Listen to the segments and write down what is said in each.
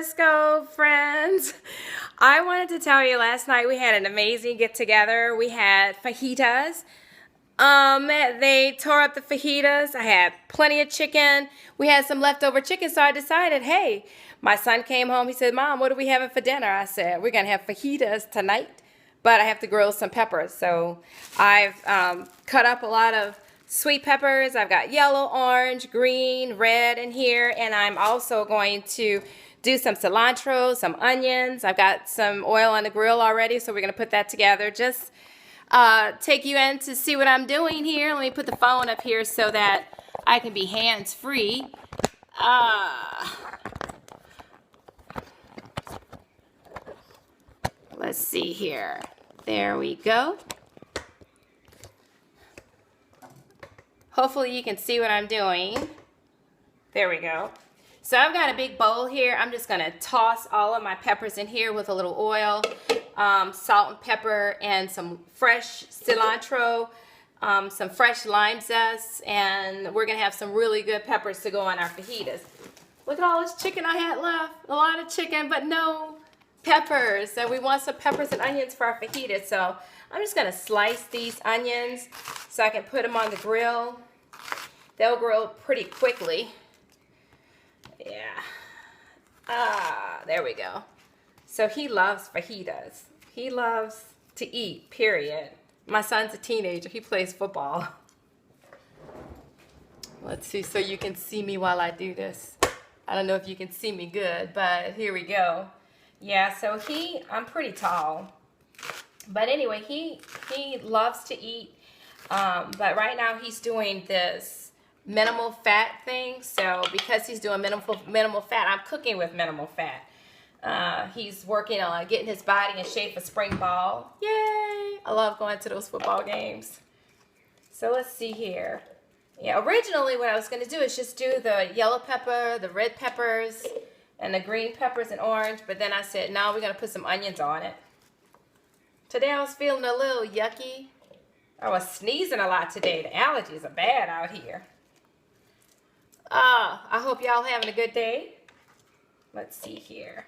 Periscope friends. I wanted to tell you last night we had an amazing get together. We had fajitas. They tore up the fajitas. I had plenty of chicken. We had some leftover chicken, so I decided, hey, my son came home. He said, Mom, what are we having for dinner? I said, we're going to have fajitas tonight, but I have to grill some peppers. So I've cut up a lot of sweet peppers. I've got yellow, orange, green, red in here, and I'm also going to do some cilantro, some onions. I've got some oil on the grill already, so we're going to put that together. Just take you in to see what I'm doing here. Let me put the phone up here so that I can be hands-free. Let's see here. There we go. Hopefully you can see what I'm doing. There we go. So I've got a big bowl here. I'm just gonna toss all of my peppers in here with a little oil, salt and pepper, and some fresh cilantro, some fresh lime zest, and we're gonna have some really good peppers to go on our fajitas. Look at all this chicken I had left. A lot of chicken, but no peppers. So we want some peppers and onions for our fajitas. So I'm just gonna slice these onions so I can put them on the grill. They'll grill pretty quickly. Yeah. There we go. So he loves fajitas. He loves to eat, period. My son's a teenager. He plays football. Let's see so you can see me while I do this. I don't know if you can see me good, but here we go. Yeah, so I'm pretty tall. But anyway, he loves to eat. But right now he's doing this minimal fat thing. So because he's doing minimal fat, I'm cooking with minimal fat. He's working on getting his body in shape for spring ball. Yay! I love going to those football games. So let's see here. Yeah, originally what I was going to do is just do the yellow pepper, the red peppers, and the green peppers and orange. But then I said, no, we're going to put some onions on it. Today I was feeling a little yucky. I was sneezing a lot today. The allergies are bad out here. I hope y'all having a good day. Let's see here.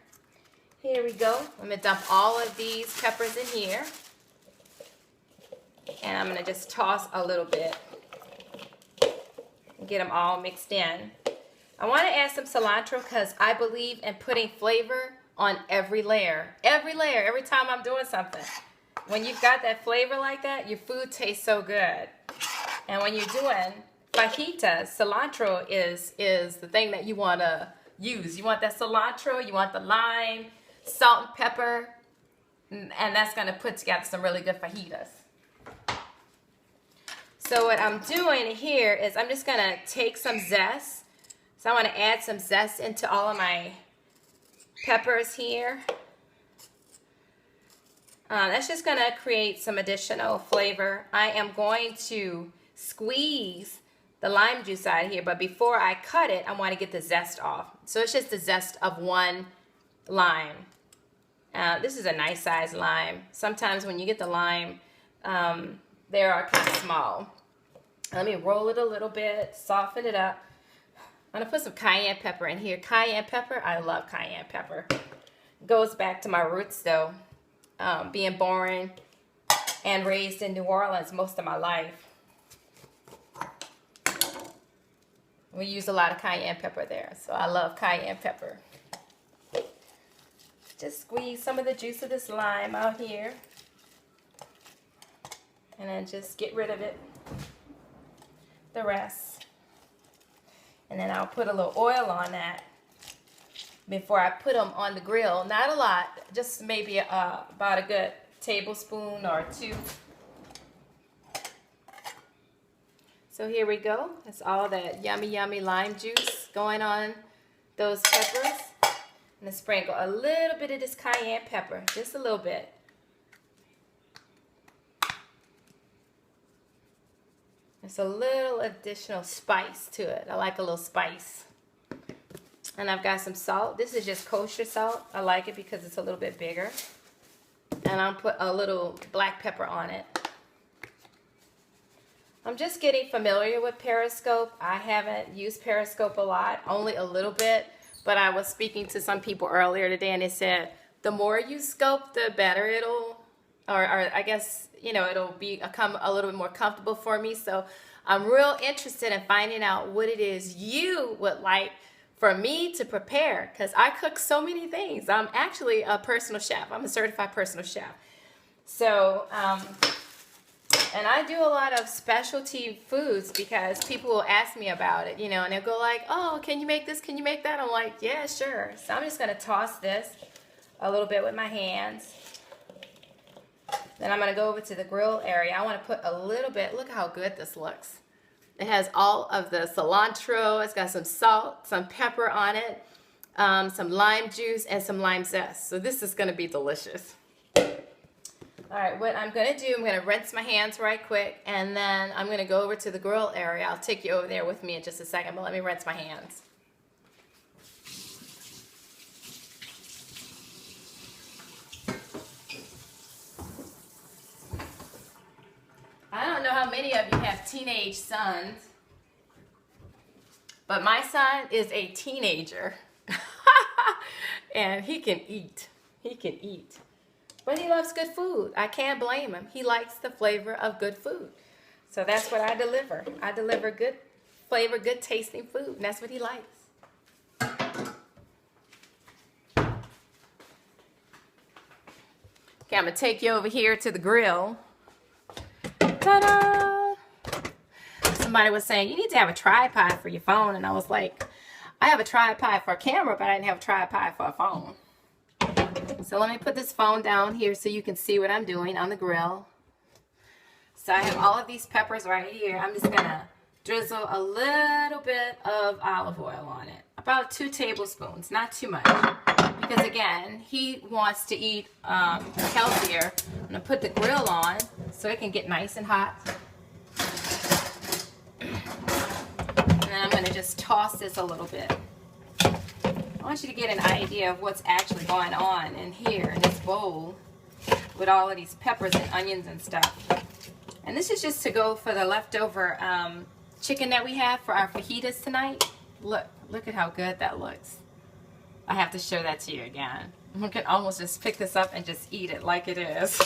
Here we go. I'm going to dump all of these peppers in here. And I'm going to just toss a little bit. And get them all mixed in. I want to add some cilantro because I believe in putting flavor on every layer. Every layer, every time I'm doing something. When you've got that flavor like that, your food tastes so good. And when you're doing fajitas, cilantro is the thing that you want to use. You want that cilantro, you want the lime, salt and pepper, and that's going to put together some really good fajitas. So what I'm doing here is I'm just going to take some zest. So I want to add some zest into all of my peppers here. That's just going to create some additional flavor. I am going to squeeze the lime juice out of here, but before I cut it, I want to get the zest off. So it's just the zest of one lime. This is a nice size lime. Sometimes when you get the lime, they are kind of small. Let me roll it a little bit, soften it up. I'm going to put some cayenne pepper in here. Cayenne pepper, I love cayenne pepper. Goes back to my roots though. Being born and raised in New Orleans most of my life. We use a lot of cayenne pepper there, so I love cayenne pepper. Just squeeze some of the juice of this lime out here. And then just get rid of it. The rest. And then I'll put a little oil on that before I put them on the grill. Not a lot, just maybe about a good tablespoon or two. So here we go. That's all that yummy, yummy lime juice going on those peppers. And then sprinkle a little bit of this cayenne pepper, just a little bit. There's a little additional spice to it. I like a little spice. And I've got some salt. This is just kosher salt. I like it because it's a little bit bigger. And I'll put a little black pepper on it. I'm just getting familiar with Periscope. I haven't used Periscope a lot, only a little bit. but I was speaking to some people earlier today, and they said the more you scope, the better it'll, or I guess, you know, it'll become a little bit more comfortable for me. So I'm real interested in finding out what it is you would like for me to prepare, because I cook so many things. I'm actually a personal chef. I'm a certified personal chef. So, and I do a lot of specialty foods because people will ask me about it, you know, and they'll go like, oh, can you make this? Can you make that? I'm like, yeah, sure. So I'm just going to toss this a little bit with my hands. Then I'm going to go over to the grill area. I want to put a little bit, look how good this looks. It has all of the cilantro. It's got some salt, some pepper on it, some lime juice, and some lime zest. So this is going to be delicious. All right, what I'm going to do, I'm going to rinse my hands right quick, and then I'm going to go over to the grill area. I'll take you over there with me in just a second, but let me rinse my hands. I don't know how many of you have teenage sons, but my son is a teenager, and he can eat. He can eat. But he loves good food. I can't blame him. He likes the flavor of good food. So that's what I deliver. I deliver good flavor, good tasting food, and that's what he likes. Okay, I'm going to take you over here to the grill. Ta-da! Somebody was saying, you need to have a tripod for your phone. And I was like, I have a tripod for a camera, but I didn't have a tripod for a phone. So let me put this phone down here so you can see what I'm doing on the grill. So I have all of these peppers right here. I'm just going to drizzle a little bit of olive oil on it. About 2 tablespoons, not too much. Because again, he wants to eat healthier. I'm going to put the grill on so it can get nice and hot. And then I'm going to just toss this a little bit. I want you to get an idea of what's actually going on in here in this bowl with all of these peppers and onions and stuff. And this is just to go for the leftover chicken that we have for our fajitas tonight. Look at how good that looks. I have to show that to you again. You can almost just pick this up and just eat it like it is,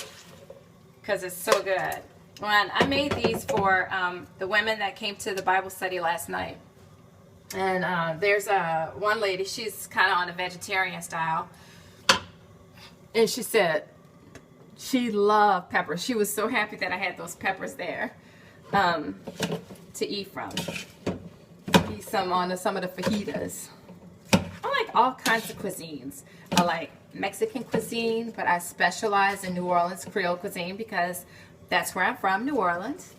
because it's so good. When I made these for the women that came to the Bible study last night. And there's one lady, she's kind of on a vegetarian style. And she said she loved peppers. She was so happy that I had those peppers there to eat from. Eat some on some of the fajitas. I like all kinds of cuisines. I like Mexican cuisine, but I specialize in New Orleans Creole cuisine because that's where I'm from, New Orleans.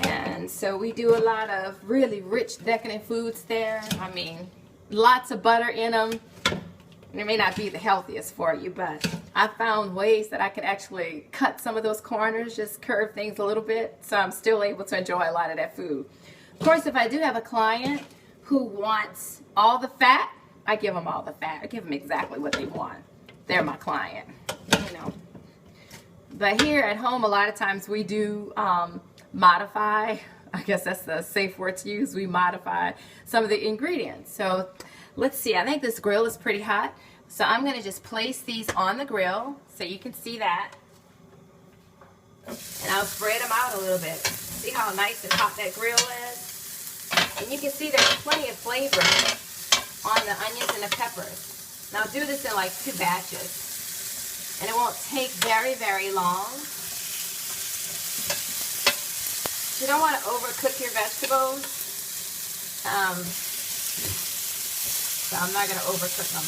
And so we do a lot of really rich, decadent foods there. I mean, lots of butter in them. It may not be the healthiest for you, but I found ways that I can actually cut some of those corners, just curve things a little bit, so I'm still able to enjoy a lot of that food. Of course, if I do have a client who wants all the fat, I give them all the fat. I give them exactly what they want. They're my client, you know. But here at home, a lot of times we do modify. I guess that's the safe word to use. We modify some of the ingredients. So let's see. I think this grill is pretty hot. So I'm going to just place these on the grill so you can see that. And I'll spread them out a little bit. See how nice and hot that grill is? And you can see there's plenty of flavor on the onions and the peppers. Now do this in like 2 batches. And it won't take very, very long. You don't want to overcook your vegetables. So I'm not going to overcook them.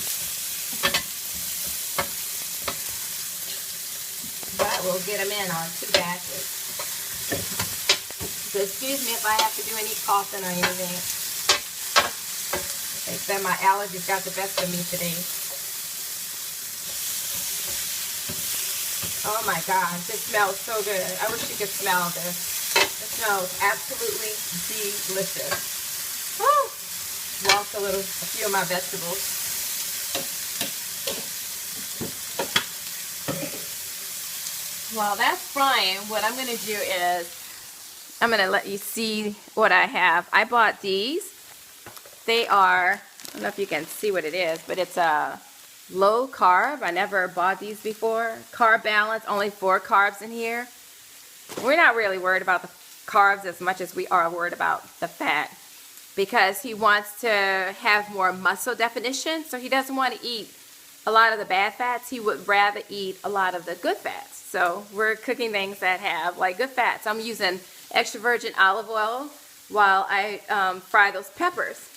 But we'll get them in on 2 batches. So excuse me if I have to do any coughing or anything. Like I said, my allergies got the best of me today. Oh my gosh, it smells so good. I wish you could smell this. It smells absolutely delicious. Woo! Lost a few of my vegetables. While that's frying, what I'm going to do is I'm going to let you see what I have. I bought these. They are don't know if you can see what it is, but it's a low carb. I never bought these before. Carb balance, only 4 carbs in here. We're not really worried about the carbs as much as we are worried about the fat, because he wants to have more muscle definition, so he doesn't want to eat a lot of the bad fats. He would rather eat a lot of the good fats. So we're cooking things that have like good fats. I'm using extra virgin olive oil while I fry those peppers.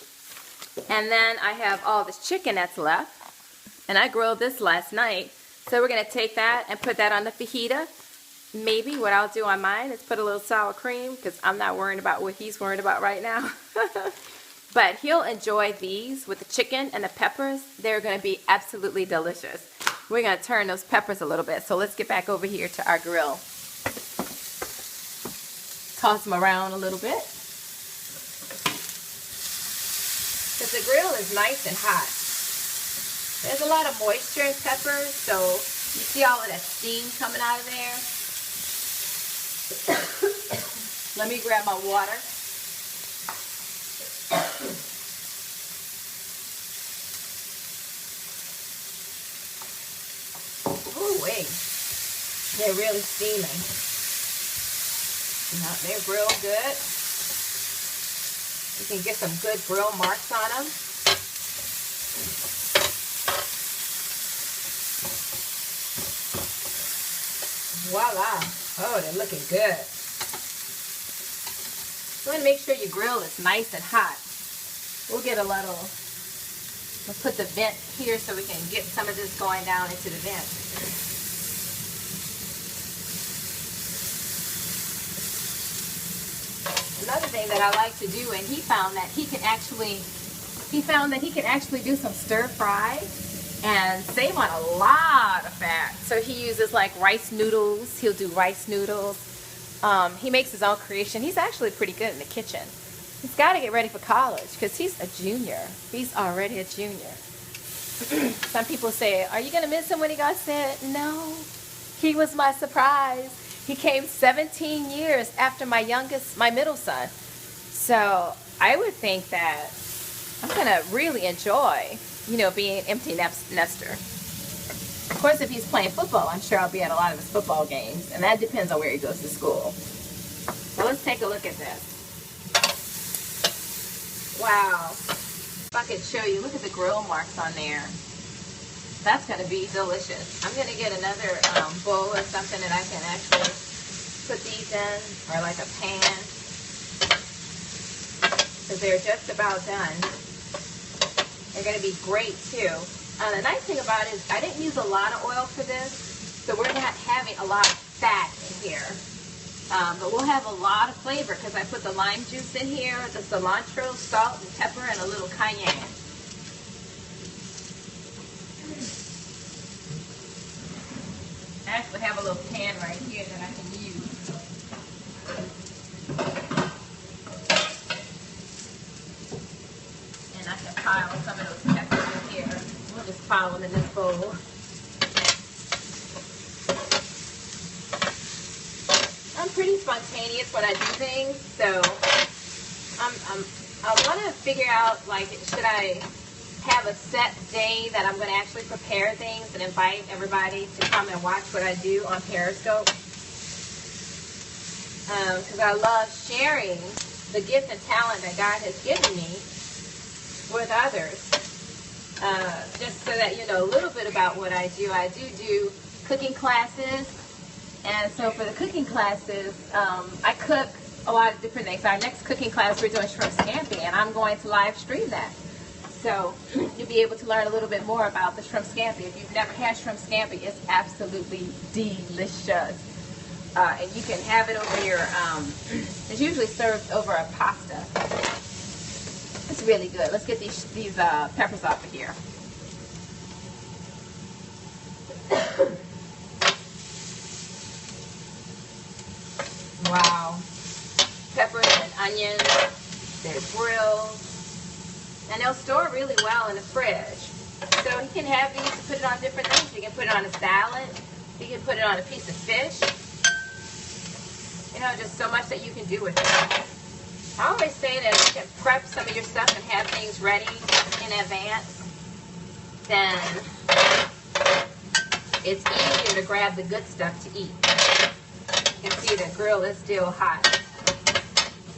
And then I have all this chicken that's left, and I grilled this last night. So we're going to take that and put that on the fajita. Maybe what I'll do on mine is put a little sour cream, because I'm not worrying about what he's worried about right now. But he'll enjoy these with the chicken and the peppers. They're going to be absolutely delicious. We're going to turn those peppers a little bit. So let's get back over here to our grill. Toss them around a little bit, because the grill is nice and hot. There's a lot of moisture in peppers, so you see all of that steam coming out of there. Let me grab my water. Ooh, wait. They're really steaming. Now, they're grilled good. You can get some good grill marks on them. Voila. Oh, they're looking good. You want to make sure your grill is nice and hot. We'll get a little, we'll put the vent here so we can get some of this going down into the vent. Another thing that I like to do, and he found that he can actually do some stir fry and save on a lot of fat. So he uses like rice noodles. He'll do rice noodles. He makes his own creation. He's actually pretty good in the kitchen. He's got to get ready for college because he's a junior. He's already a junior. Some people say, are you going to miss him when he got sent? No. He was my surprise. He came 17 years after my middle son. So I would think that I'm going to really enjoy, being an empty nester. Of course, if he's playing football, I'm sure I'll be at a lot of his football games, and that depends on where he goes to school. So let's take a look at this. Wow. If I could show you, look at the grill marks on there. That's going to be delicious. I'm going to get another bowl or something that I can actually put these in, or like a pan, because they're just about done. They're going to be great too. The nice thing about it is I didn't use a lot of oil for this, so we're not having a lot of fat in here. But we'll have a lot of flavor because I put the lime juice in here, the cilantro, salt, and pepper, and a little cayenne. I actually have a little pan right here that I can use. And I can pile some of those peppers in here. We'll just pile them in this bowl. I'm pretty spontaneous when I do things, so I want to figure out, like, should I have a set day that I'm going to actually prepare things and invite everybody to come and watch what I do on Periscope? Because I love sharing the gift and talent that God has given me with others. Just so that you know a little bit about what I do. I do cooking classes. And so for the cooking classes, I cook a lot of different things. Our next cooking class, we're doing shrimp scampi, and I'm going to live stream that. So you'll be able to learn a little bit more about the shrimp scampi. If you've never had shrimp scampi, it's absolutely delicious. And you can have it over your, it's usually served over a pasta. It's really good. Let's get these peppers off of here. Wow. Peppers and onions, they're grilled, and they'll store really well in the fridge. So you can have these, put it on different things. You can put it on a salad, you can put it on a piece of fish. You know, just so much that you can do with it. I always say that if you can prep some of your stuff and have things ready in advance, then it's easier to grab the good stuff to eat. You can see the grill is still hot.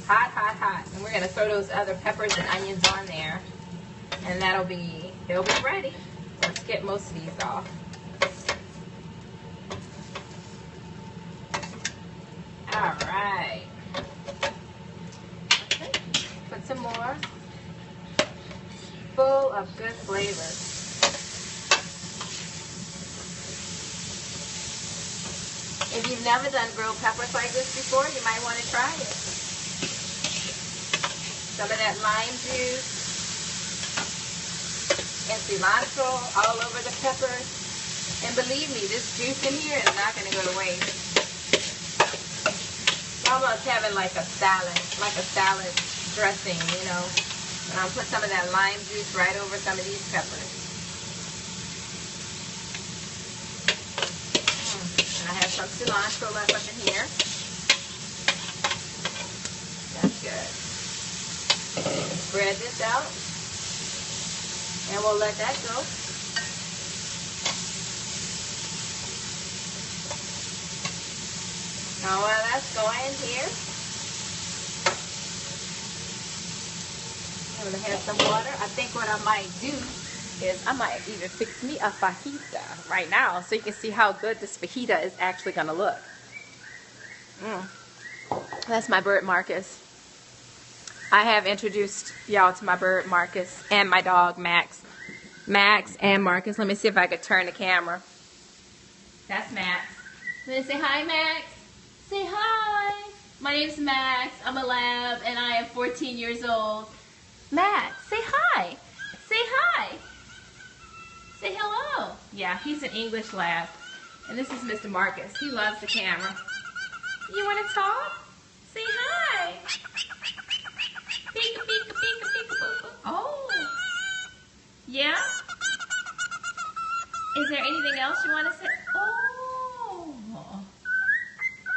Hot, hot, hot. And we're going to throw those other peppers and onions on there. And they'll be ready. Let's get most of these off. All right. Okay. Put some more. Full of good flavors. If you've never done grilled peppers like this before, you might want to try it. Some of that lime juice and cilantro all over the peppers. And believe me, this juice in here is not going to go to waste. It's almost having like a salad dressing, you know. And I'll put some of that lime juice right over some of these peppers. And I have some cilantro left up in here. That's good. Spread this out. And we'll let that go. Now while that's going here, I'm going to have some water. I think what I might do is I might even fix me a fajita right now so you can see how good this fajita is actually going to look. That's my bird Marcus. I have introduced y'all to my bird Marcus and my dog Max. Max and Marcus. Let me see if I could turn the camera. That's Max. Let me say hi, Max. Say hi. My name's Max. I'm a lab and I am 14 years old. Max, say hi. Say hi. Say hello. Yeah, he's an English lab. And this is Mr. Marcus. He loves the camera. You want to talk? Say hi. Pika, pika, pika, pika, pika. Oh. Yeah? Is there anything else you want to say? Oh.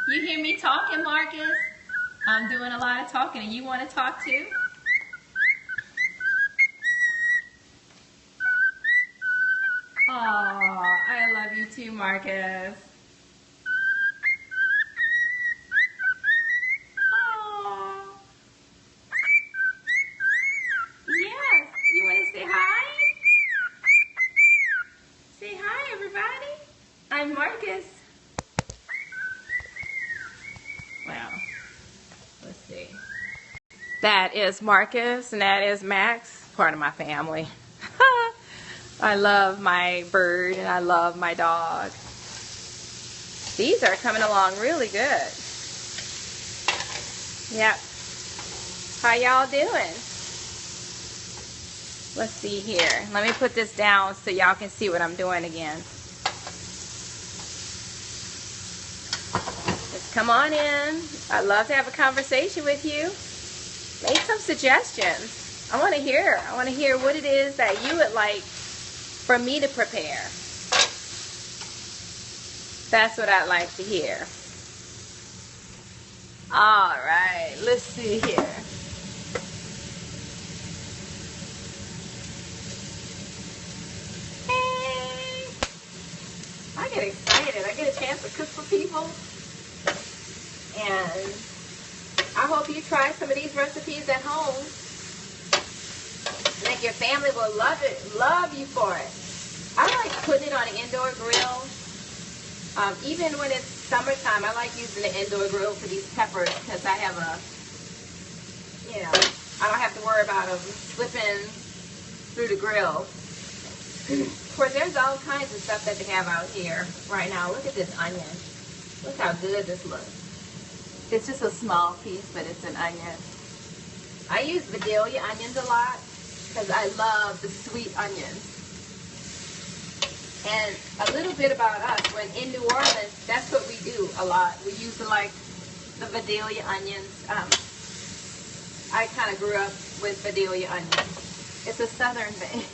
You hear me talking, Marcus? I'm doing a lot of talking, and you want to talk too? Oh, I love you too, Marcus. Oh. Yes. You want to say hi? Say hi, everybody. I'm Marcus. Wow. Let's see. That is Marcus, and that is Max, part of my family. I love my bird, and I love my dog. These are coming along really good. Yep. How y'all doing? Let's see here. Let me put this down so y'all can see what I'm doing again. Just come on in. I'd love to have a conversation with you. Make some suggestions. I want to hear. I want to hear what it is that you would like for me to prepare. That's what I'd like to hear. All right, let's see here. Hey, I get excited. I get a chance to cook for people. And I hope you try some of these recipes at home. I think your family will love it, love you for it. I like putting it on an indoor grill. Even when it's summertime, I like using the indoor grill for these peppers because I have a, you know, I don't have to worry about them slipping through the grill. Of course, there's all kinds of stuff that they have out here right now. Look at this onion. Look how good this looks. It's just a small piece, but it's an onion. I use Vidalia onions a lot because I love the sweet onions. And a little bit about us, when in New Orleans, that's what we do a lot. We use like the Vidalia onions. I kind of grew up with Vidalia onions. It's a southern thing.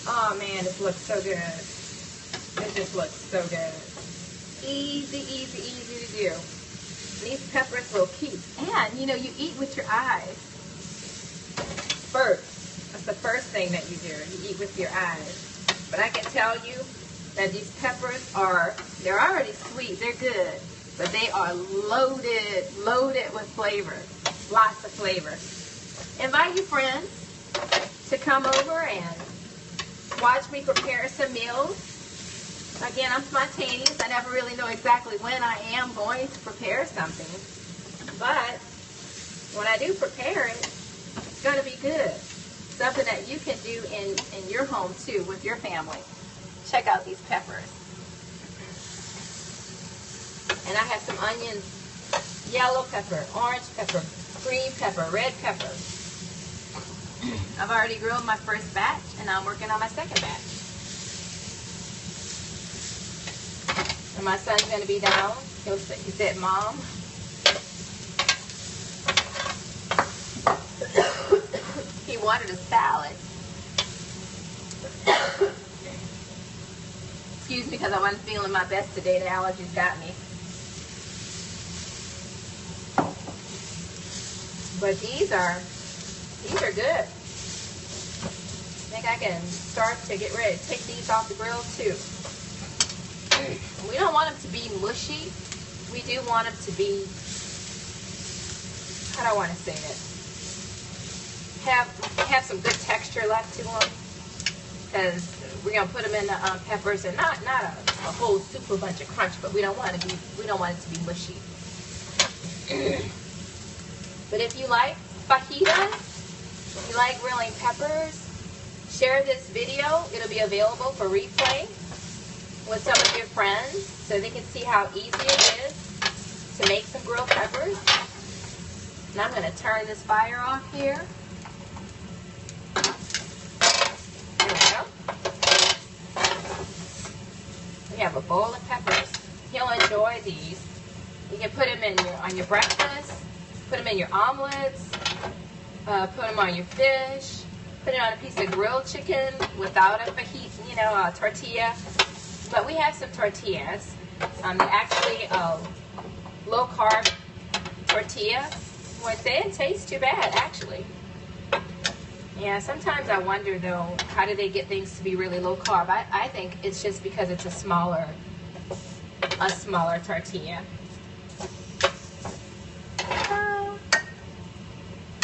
Oh man, this looks so good. It just looks so good. Easy, easy, easy to do. These peppers will keep. And, you know, you eat with your eyes first. That's the first thing that you do. You eat with your eyes. But I can tell you that these peppers they're already sweet. They're good. But they are loaded with flavor. Lots of flavor. Invite your friends to come over and watch me prepare some meals. Again, I'm spontaneous. I never really know exactly when I am going to prepare something. But when I do prepare it, it's going to be good. Something that you can do in your home too with your family. Check out these peppers. And I have some onions, yellow pepper, orange pepper, green pepper, red pepper. I've already grilled my first batch and I'm working on my second batch. And my son's going to be down. He said, Mom, he wanted a salad. Excuse me, because I wasn't feeling my best today. The allergies got me. But these are good. I think I can start to get ready to take these off the grill too. We don't want them to be mushy. We do want them to be, how do I want to say this? Have some good texture left to them. Because we're gonna put them in the peppers, and not a whole super bunch of crunch, but we don't want it to be mushy. But if you like fajitas, if you like grilling peppers, share this video. It'll be available for replay with some of your friends so they can see how easy it is to make some grilled peppers. And I'm going to turn this fire off here. There we go. We have a bowl of peppers. You'll enjoy these. You can put them on your breakfast, put them in your omelets, put them on your fish, put it on a piece of grilled chicken without a fajita, a tortilla. But we have some tortillas. They're actually low carb tortilla. They didn't taste too bad, actually. Yeah, sometimes I wonder though, how do they get things to be really low carb? I think it's just because it's a smaller tortilla.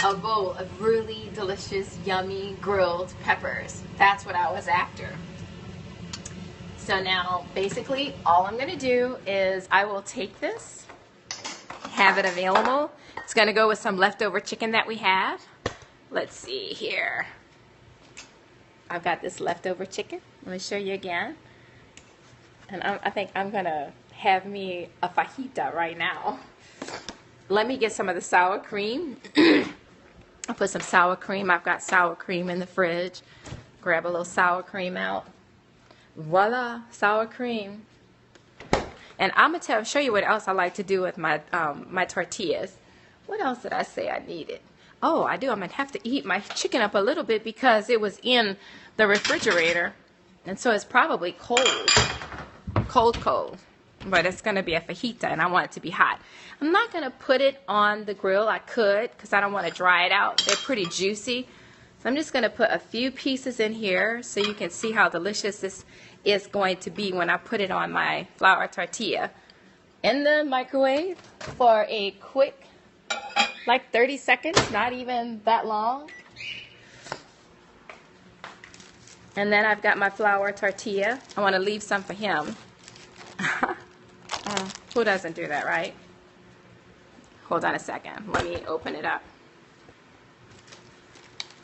A bowl of really delicious, yummy grilled peppers. That's what I was after. So now, basically, all I'm going to do is I will take this, have it available. It's going to go with some leftover chicken that we have. Let's see here. I've got this leftover chicken. Let me show you again. And I think I'm going to have me a fajita right now. Let me get some of the sour cream. I'll put some sour cream. I've got sour cream in the fridge. Grab a little sour cream out. Voila, sour cream. And I'm gonna show you what else I like to do with my my tortillas. What else did I say I needed? Oh, I do. I'm gonna have to heat my chicken up a little bit because it was in the refrigerator, and so it's probably cold. But it's gonna be a fajita, and I want it to be hot. I'm not gonna put it on the grill. I could, because I don't want to dry it out. They're pretty juicy. So I'm just going to put a few pieces in here so you can see how delicious this is going to be when I put it on my flour tortilla. In the microwave for a quick, like 30 seconds, not even that long. And then I've got my flour tortilla. I want to leave some for him. Who doesn't do that, right? Hold on a second. Let me open it up.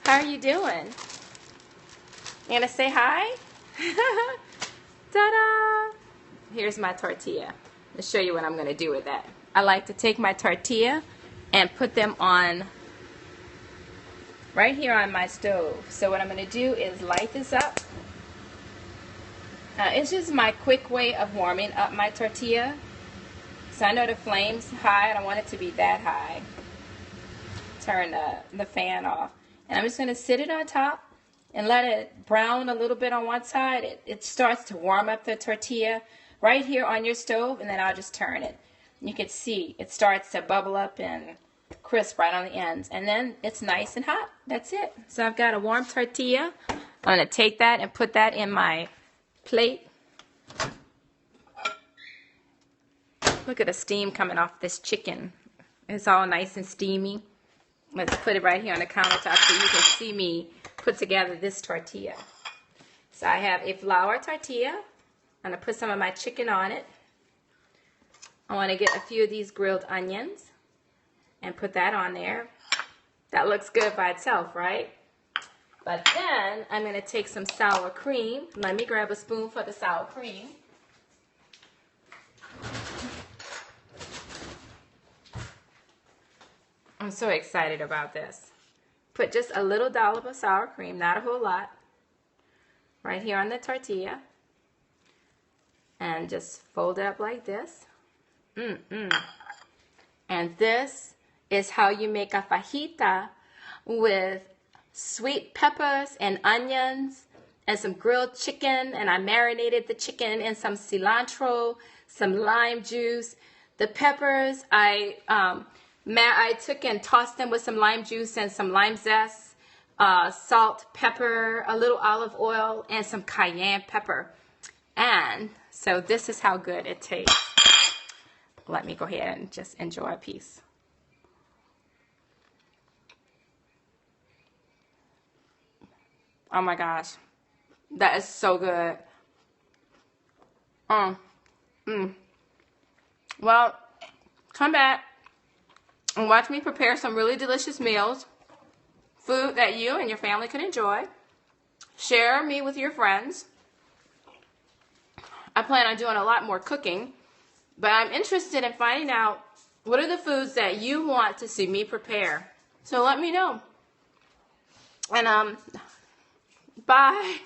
How are you doing? You gonna say hi? Ta-da! Here's my tortilla. Let's show you what I'm gonna do with that. I like to take my tortilla and put them on right here on my stove. So what I'm gonna do is light this up. It's just my quick way of warming up my tortilla. So I know the flame's high. I don't want it to be that high. Turn the fan off. And I'm just going to sit it on top and let it brown a little bit on one side. It starts to warm up the tortilla right here on your stove, and then I'll just turn it. you can see it starts to bubble up and crisp right on the ends. And then it's nice and hot. That's it. So I've got a warm tortilla. I'm going to take that and put that in my plate. Look at the steam coming off this chicken. It's all nice and steamy. Let's put it right here on the countertop so you can see me put together this tortilla. So I have a flour tortilla. I'm going to put some of my chicken on it. I want to get a few of these grilled onions and put that on there. That looks good by itself, right? But then I'm going to take some sour cream. Let me grab a spoon for the sour cream. I'm so excited about this. Put just a little dollop of sour cream, not a whole lot, right here on the tortilla. And just fold it up like this. And this is how you make a fajita with sweet peppers and onions and some grilled chicken. And I marinated the chicken in some cilantro, some lime juice. The peppers, I took and tossed them with some lime juice and some lime zest, salt, pepper, a little olive oil, and some cayenne pepper. And so this is how good it tastes. Let me go ahead and just enjoy a piece. Oh my gosh, that is so good. Well, come back and watch me prepare some really delicious meals, food that you and your family can enjoy. Share me with your friends. I plan on doing a lot more cooking, but I'm interested in finding out what are the foods that you want to see me prepare. So let me know. And bye.